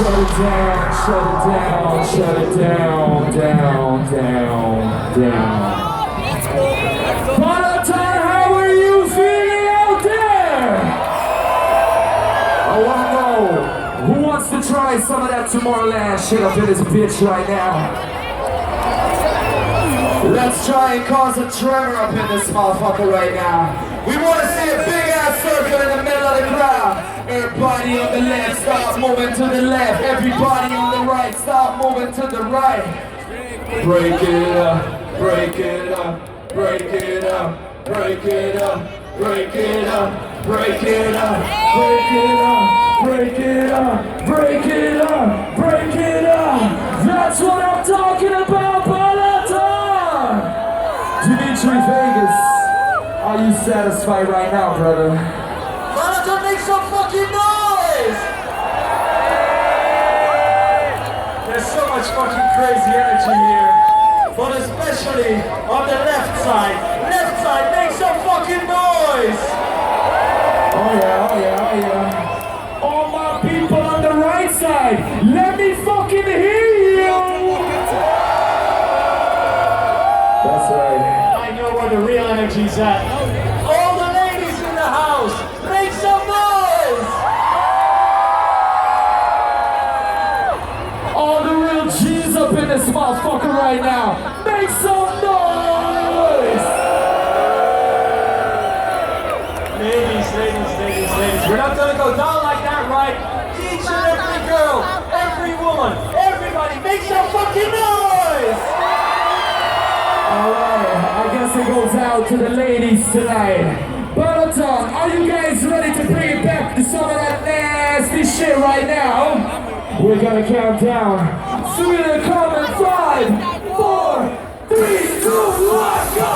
Shut it down, shut it down, shut it down, down, down, down. Balaton, how are you feeling out there? I wanna know, who wants to try some of that Tomorrowland shit up in this bitch right now? Let's try and cause a tremor up in this motherfucker right now. We wanna see a big ass circle in the middle of the crowd. Everybody on the left, start moving to the left. Everybody on the right, start moving to the right. Break it up, break it up, break it up, break it up, break it up, break it up, break it up, break it up, break it up, break it up. That's what I'm talking about, Balaton! Dimitri Vegas, are you satisfied right now, brother? Balaton, make some fucking noise! There's so much fucking crazy energy here, but especially on the left side. Left side, make some fucking noise! Oh yeah, oh yeah, oh yeah. All my people on the right side, let me fucking hear you! That's right. I know where the real energy's at. All the ladies in the house, make some noise! All the real G's up in this motherfucker right now, make some noise! Ladies, ladies, ladies, ladies, we're not gonna go down like that, right? Each and every girl, every woman, everybody, make some fucking noise! Alright, I guess it goes out to the ladies tonight. Balaton, are you guys ready to bring it back to some of that nasty shit right now? We're gonna count down. So we're gonna come in 5, 4, 3, 2, 1, go!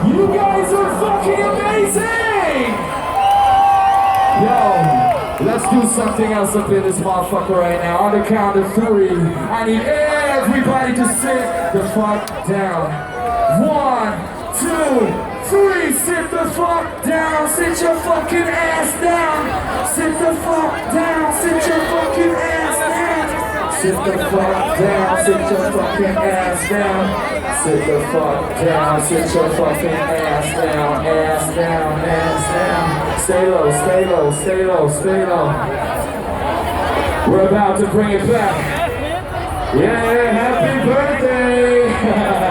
You guys are fucking amazing! Yo, let's do something else up in this motherfucker right now. On the count of 3, I need everybody to sit the fuck down. 1, 2, 3, sit the fuck down. Sit your fucking ass down. Sit the fuck down. Sit your fucking ass down. Sit the fuck down. Sit your fucking ass down. Sit the fuck down, sit your fucking ass down, ass down, ass down. Stay low, stay low, stay low, stay low. We're about to bring it back. Yeah, happy birthday!